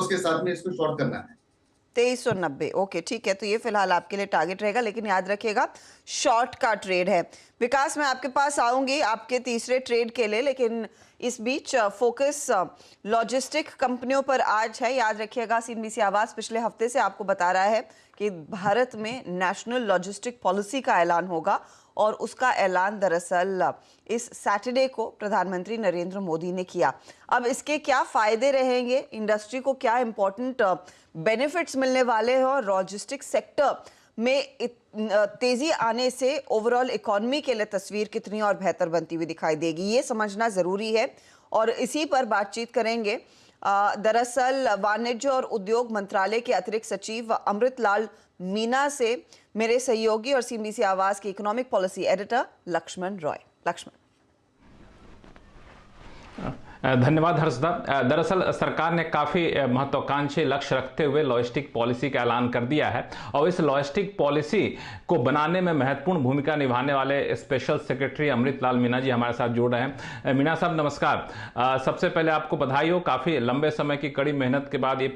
उसके साथ में इसको शॉर्ट करना है। 2390, ओके ठीक है, तो ये फिलहाल आपके लिए टारगेट रहेगा, लेकिन याद रखिएगा शॉर्ट का ट्रेड है। विकास, मैं आपके पास आऊंगी आपके तीसरे ट्रेड के लिए, लेकिन इस बीच फोकस लॉजिस्टिक कंपनियों पर आज है। याद रखिएगा सीएनबीसी आवाज पिछले हफ्ते से आपको बता रहा है कि भारत में नेशनल लॉजिस्टिक पॉलिसी का ऐलान होगा, और उसका ऐलान दरअसल इस सैटरडे को प्रधानमंत्री नरेंद्र मोदी ने किया। अब इसके क्या फायदे रहेंगे, इंडस्ट्री को क्या इंपॉर्टेंट बेनिफिट्स मिलने वाले हैं, और लॉजिस्टिक सेक्टर में तेजी आने से ओवरऑल इकोनॉमी के लिए तस्वीर कितनी और बेहतर बनती हुई दिखाई देगी, ये समझना जरूरी है। और इसी पर बातचीत करेंगे दरअसल वाणिज्य और उद्योग मंत्रालय के अतिरिक्त सचिव अमृतलाल मीना से मेरे सहयोगी और सीएनबीसी आवाज के economic policy editor Laxman Roy. Laxman, धन्यवाद हर्षदा। दरअसल सरकार ने काफ़ी महत्वाकांक्षी लक्ष्य रखते हुए लॉजिस्टिक पॉलिसी का ऐलान कर दिया है, और इस लॉजिस्टिक पॉलिसी को बनाने में महत्वपूर्ण भूमिका निभाने वाले स्पेशल सेक्रेटरी अमृतलाल मीना जी हमारे साथ जुड़ रहे हैं। मीना साहब नमस्कार। सबसे पहले आपको बधाई हो, काफ़ी लंबे समय की कड़ी मेहनत के बाद ये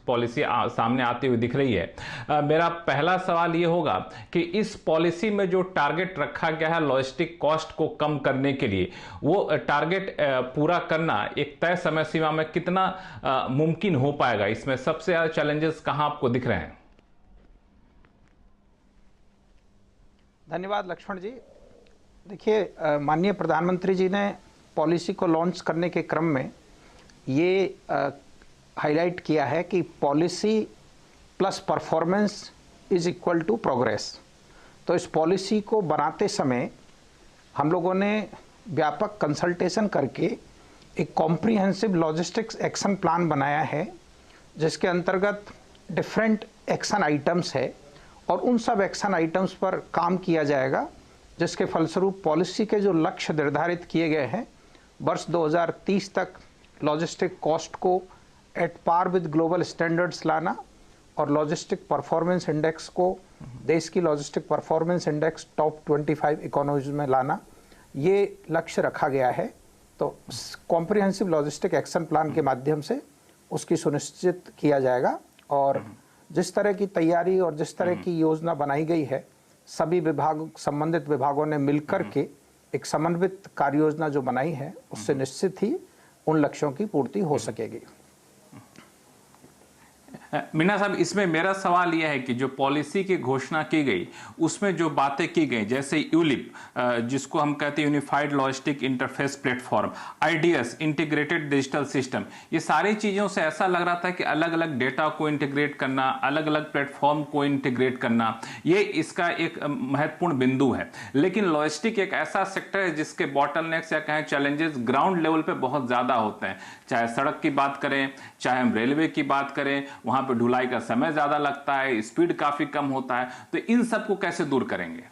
पॉलिसी सामने आती हुई दिख रही है। मेरा पहला सवाल ये होगा कि इस पॉलिसी में जो टारगेट रखा गया है लॉजिस्टिक कॉस्ट को कम करने के लिए, वो टारगेट पूरा करना एक तय समय सीमा में कितना मुमकिन हो पाएगा? इसमें सबसे ज्यादा चैलेंजेस कहां आपको दिख रहे हैं? धन्यवाद लक्ष्मण जी। देखिए, माननीय प्रधानमंत्री जी ने पॉलिसी को लॉन्च करने के क्रम में ये हाईलाइट किया है कि policy plus performance is equal to progress. तो इस पॉलिसी को बनाते समय हम लोगों ने व्यापक कंसल्टेशन करके एक कॉम्प्रिहेंसिव लॉजिस्टिक्स एक्शन प्लान बनाया है, जिसके अंतर्गत डिफरेंट एक्शन आइटम्स है, और उन सब एक्शन आइटम्स पर काम किया जाएगा, जिसके फलस्वरूप पॉलिसी के जो लक्ष्य निर्धारित किए गए हैं वर्ष 2030 तक लॉजिस्टिक कॉस्ट को at par with global standards लाना, और लॉजिस्टिक परफॉर्मेंस इंडेक्स को देश की logistic performance index top 25 economies में लाना, ये लक्ष्य रखा गया है। तो कॉम्प्रिहेंसिव लॉजिस्टिक एक्शन प्लान के माध्यम से उसकी सुनिश्चित किया जाएगा, और जिस तरह की तैयारी और जिस तरह की योजना बनाई गई है, सभी संबंधित विभागों ने मिलकर के एक समन्वित कार्य योजना जो बनाई है, उससे निश्चित ही उन लक्ष्यों की पूर्ति हो सकेगी। मीना साहब, इसमें मेरा सवाल यह है कि जो पॉलिसी की घोषणा की गई उसमें जो बातें की गई, जैसे यूलिप जिसको हम कहते हैं unified logistic interface platform, IDs integrated digital system, ये सारी चीज़ों से ऐसा लग रहा था कि अलग अलग डेटा को इंटीग्रेट करना, अलग अलग प्लेटफॉर्म को इंटीग्रेट करना, ये इसका एक महत्वपूर्ण बिंदु है। लेकिन लॉजिस्टिक एक ऐसा सेक्टर है जिसके बॉटलनेक्स या कहें चैलेंजेस ग्राउंड लेवल पर बहुत ज़्यादा होते हैं। चाहे सड़क की बात करें, चाहे हम रेलवे की बात करें, वहां पे ढुलाई का समय ज्यादा लगता है, स्पीड काफी कम होता है। तो इन सब को कैसे दूर करेंगे?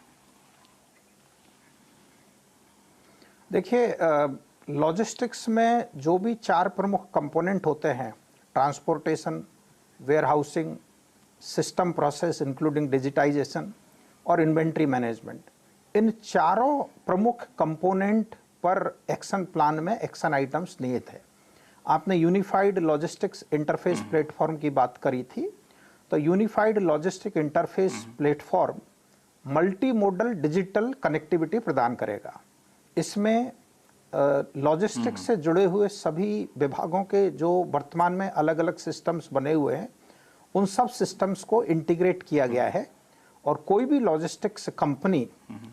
देखिए, लॉजिस्टिक्स में जो भी 4 प्रमुख कंपोनेंट होते हैं, transportation, warehousing, system process including digitization और इन्वेंट्री मैनेजमेंट, इन चारों प्रमुख कंपोनेंट पर एक्शन प्लान में एक्शन आइटम्स निहित है। आपने यूनिफाइड लॉजिस्टिक्स इंटरफेस प्लेटफॉर्म की बात करी थी, तो unified logistic interface platform multi modal digital connectivity प्रदान करेगा। इसमें लॉजिस्टिक्स से जुड़े हुए सभी विभागों के जो वर्तमान में अलग अलग सिस्टम्स बने हुए हैं, उन सब सिस्टम्स को इंटीग्रेट किया गया है, और कोई भी लॉजिस्टिक्स कंपनी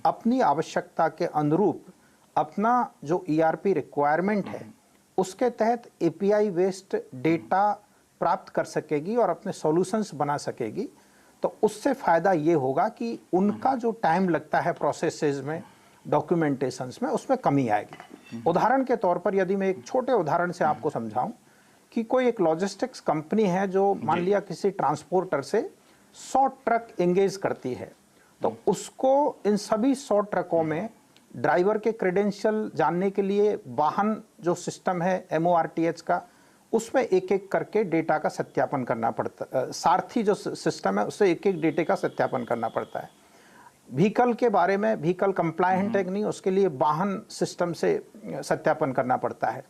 अपनी आवश्यकता के अनुरूप अपना जो ईआरपी रिक्वायरमेंट है उसके तहत एपीआई बेस्ड डेटा प्राप्त कर सकेगी और अपने सॉल्यूशंस बना सकेगी। तो उससे फ़ायदा ये होगा कि उनका जो टाइम लगता है प्रोसेसेस में, डॉक्यूमेंटेशंस में, उसमें कमी आएगी। उदाहरण के तौर पर यदि मैं एक छोटे उदाहरण से आपको समझाऊं कि कोई एक लॉजिस्टिक्स कंपनी है जो मान लिया किसी ट्रांसपोर्टर से 100 ट्रक एंगेज करती है, तो उसको इन सभी 100 ट्रकों में ड्राइवर के क्रेडेंशियल जानने के लिए वाहन जो सिस्टम है MORTH का, उसमें एक एक करके डेटा का सत्यापन करना पड़ता, सारथी जो सिस्टम है उससे एक एक डेटा का सत्यापन करना पड़ता है। व्हीकल के बारे में, व्हीकल कंप्लायंट है कि नहीं, उसके लिए वाहन सिस्टम से सत्यापन करना पड़ता है।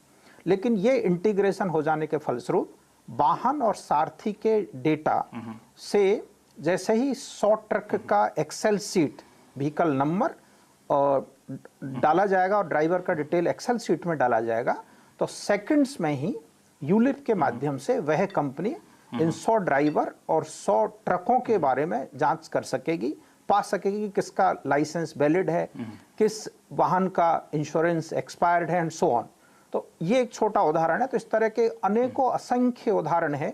लेकिन ये इंटीग्रेशन हो जाने के फलस्वरूप वाहन और सारथी के डेटा से जैसे ही 100 ट्रक का एक्सेल सीट व्हीकल नंबर डाला जाएगा और ड्राइवर का डिटेल एक्सेल सीट में डाला जाएगा, तो सेकंड्स में ही यूलिप के माध्यम से वह कंपनी इन 100 ड्राइवर और 100 ट्रकों के बारे में जांच कर सकेगी, पा सकेगी कि किसका लाइसेंस वैलिड है, किस वाहन का इंश्योरेंस एक्सपायर्ड है एंड सो ऑन। तो ये एक छोटा उदाहरण है। तो इस तरह के अनेकों असंख्य उदाहरण है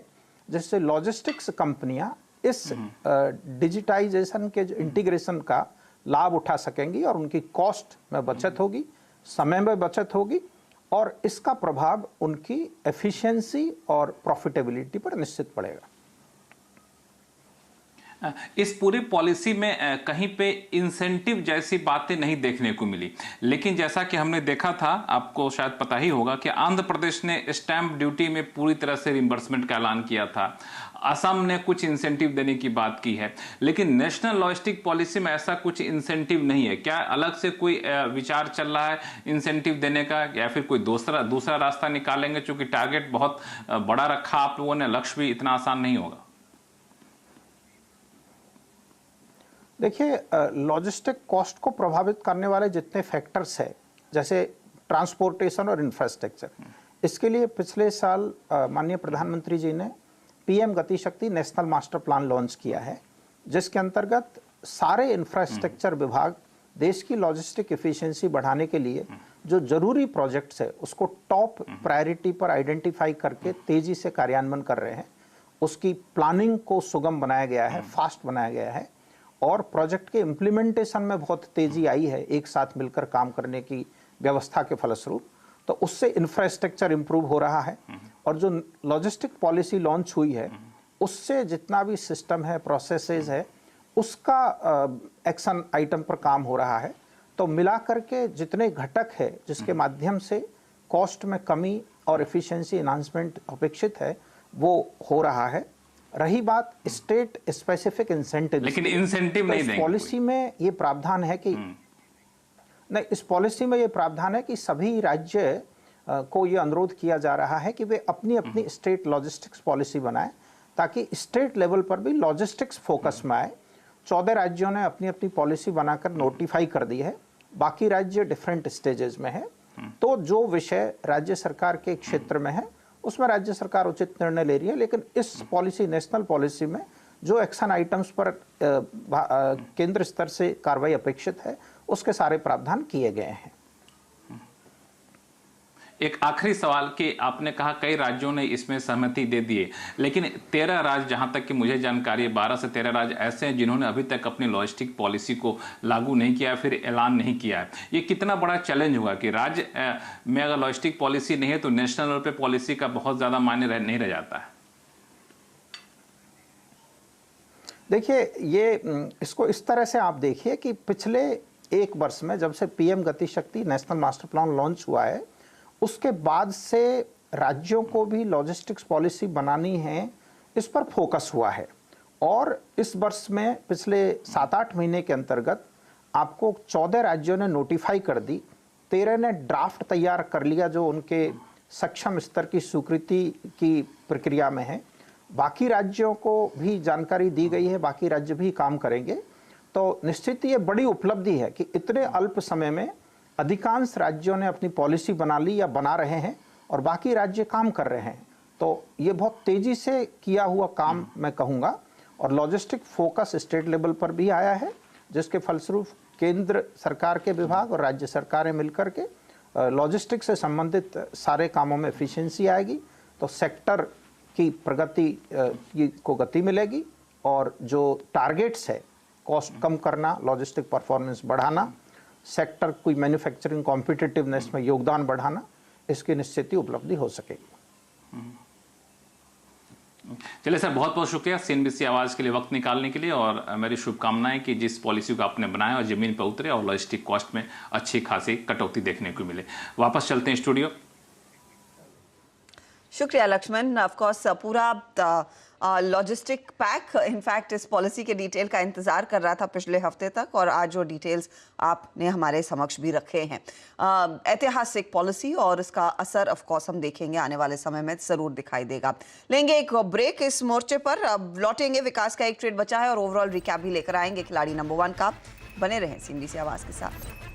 जिससे लॉजिस्टिक्स कंपनियां इस डिजिटाइजेशन के जो इंटीग्रेशन का लाभ उठा सकेंगी और उनकी कॉस्ट में बचत होगी, समय में बचत होगी और इसका प्रभाव उनकी एफिशिएंसी और प्रॉफिटेबिलिटी पर निश्चित पड़ेगा। इस पूरी पॉलिसी में कहीं पे इंसेंटिव जैसी बातें नहीं देखने को मिली, लेकिन जैसा कि हमने देखा था, आपको शायद पता ही होगा कि आंध्र प्रदेश ने स्टैंप ड्यूटी में पूरी तरह से रिम्बर्समेंट का ऐलान किया था, असम ने कुछ इंसेंटिव देने की बात की है, लेकिन नेशनल लॉजिस्टिक पॉलिसी में ऐसा कुछ इंसेंटिव नहीं है। क्या अलग से कोई विचार चल रहा है इंसेंटिव देने का, या फिर कोई दूसरा रास्ता निकालेंगे? चूंकि टारगेट बहुत बड़ा रखा आप लोगों ने, लक्ष्य भी इतना आसान नहीं होगा। देखिए, लॉजिस्टिक कॉस्ट को प्रभावित करने वाले जितने फैक्टर्स हैं, जैसे ट्रांसपोर्टेशन और इंफ्रास्ट्रक्चर, इसके लिए पिछले साल माननीय प्रधानमंत्री जी ने पीएम गति शक्ति नेशनल मास्टर प्लान लॉन्च किया है, जिसके अंतर्गत सारे इंफ्रास्ट्रक्चर विभाग देश की लॉजिस्टिक एफिशिएंसी बढ़ाने के लिए जो जरूरी प्रोजेक्ट्स है उसको टॉप प्रायोरिटी पर आइडेंटिफाई करके तेजी से कार्यान्वयन कर रहे हैं। उसकी प्लानिंग को सुगम बनाया गया है, फास्ट बनाया गया है और प्रोजेक्ट के इम्प्लीमेंटेशन में बहुत तेजी आई है एक साथ मिलकर काम करने की व्यवस्था के फलस्वरूप। तो उससे इंफ्रास्ट्रक्चर इंप्रूव हो रहा है और जो लॉजिस्टिक पॉलिसी लॉन्च हुई है उससे जितना भी सिस्टम है, प्रोसेसेस है, उसका एक्शन आइटम पर काम हो रहा है। तो मिलाकर के जितने घटक है जिसके माध्यम से कॉस्ट में कमी और एफिशिएंसी एनहांसमेंट अपेक्षित है वो हो रहा है। रही बात स्टेट स्पेसिफिक इंसेंटिव, लेकिन इंसेंटिव नहीं देंगे। पॉलिसी में ये प्रावधान है कि नहीं, इस पॉलिसी में ये प्रावधान है कि सभी राज्य को ये अनुरोध किया जा रहा है कि वे अपनी अपनी स्टेट लॉजिस्टिक्स पॉलिसी बनाएं ताकि स्टेट लेवल पर भी लॉजिस्टिक्स फोकस में आए। 14 राज्यों ने अपनी अपनी पॉलिसी बनाकर नोटिफाई कर दी है, बाकी राज्य डिफरेंट स्टेजेस में है। तो जो विषय राज्य सरकार के क्षेत्र में है उसमें राज्य सरकार उचित निर्णय ले रही है, लेकिन इस पॉलिसी, नेशनल पॉलिसी में जो एक्शन आइटम्स पर केंद्र स्तर से कार्रवाई अपेक्षित है उसके सारे प्रावधान किए गए हैं। एक आखिरी सवाल कि आपने कहा कई राज्यों ने इसमें सहमति दे दी है, लेकिन 13 राज्य, जहां तक कि मुझे जानकारी है, 12 से 13 राज्य ऐसे हैं जिन्होंने अभी तक अपनी लॉजिस्टिक पॉलिसी को लागू नहीं किया, फिर ऐलान नहीं किया है। ये कितना बड़ा चैलेंज होगा कि राज्य में अगर लॉजिस्टिक पॉलिसी नहीं है तो नेशनल लेवल पे पॉलिसी का बहुत ज्यादा मायने नहीं रह जाता है। देखिए, ये इसको इस तरह से आप देखिए कि पिछले एक वर्ष में जब से पीएम गति शक्ति नेशनल मास्टर प्लान लॉन्च हुआ है उसके बाद से राज्यों को भी लॉजिस्टिक्स पॉलिसी बनानी है, इस पर फोकस हुआ है। और इस वर्ष में पिछले 7-8 महीने के अंतर्गत आपको 14 राज्यों ने नोटिफाई कर दी, 13 ने ड्राफ्ट तैयार कर लिया जो उनके सक्षम स्तर की स्वीकृति की प्रक्रिया में है। बाकी राज्यों को भी जानकारी दी गई है, बाकी राज्य भी काम करेंगे। तो निश्चित ये बड़ी उपलब्धि है कि इतने अल्प समय में अधिकांश राज्यों ने अपनी पॉलिसी बना ली या बना रहे हैं और बाकी राज्य काम कर रहे हैं। तो ये बहुत तेजी से किया हुआ काम मैं कहूँगा। और लॉजिस्टिक फोकस स्टेट लेवल पर भी आया है, जिसके फलस्वरूप केंद्र सरकार के विभाग और राज्य सरकारें मिलकर के लॉजिस्टिक से संबंधित सारे कामों में एफिशिएंसी आएगी, तो सेक्टर की प्रगति को गति मिलेगी और जो टारगेट्स है, कॉस्ट कम करना, लॉजिस्टिक परफॉर्मेंस बढ़ाना, सेक्टर कोई मैन्युफैक्चरिंग कॉम्पिटिटिवनेस में योगदान बढ़ाना, इसकी निश्चित ही उपलब्धि हो सकेगी। चलिए सर, बहुत बहुत शुक्रिया सीएनबीसी आवाज के लिए वक्त निकालने के लिए, और मेरी शुभकामनाएं कि जिस पॉलिसी को आपने बनाया और जमीन पर उतरे और लॉजिस्टिक कॉस्ट में अच्छी खासी कटौती देखने को मिले। वापस चलते हैं स्टूडियो। शुक्रिया लक्ष्मण। ऑफ कोर्स पूरा लॉजिस्टिक पैक इनफैक्ट इस पॉलिसी के डिटेल का इंतजार कर रहा था पिछले हफ्ते तक, और आज जो डिटेल्स आपने हमारे समक्ष भी रखे हैं। ऐतिहासिक पॉलिसी और इसका असर ऑफ कोर्स हम देखेंगे आने वाले समय में, जरूर दिखाई देगा। लेंगे एक ब्रेक इस मोर्चे पर, अब लौटेंगे, विकास का एक ट्रेड बचा है और ओवरऑल रिकैप भी लेकर आएंगे खिलाड़ी नंबर 1 का। बने रहें CNBC आवाज के साथ।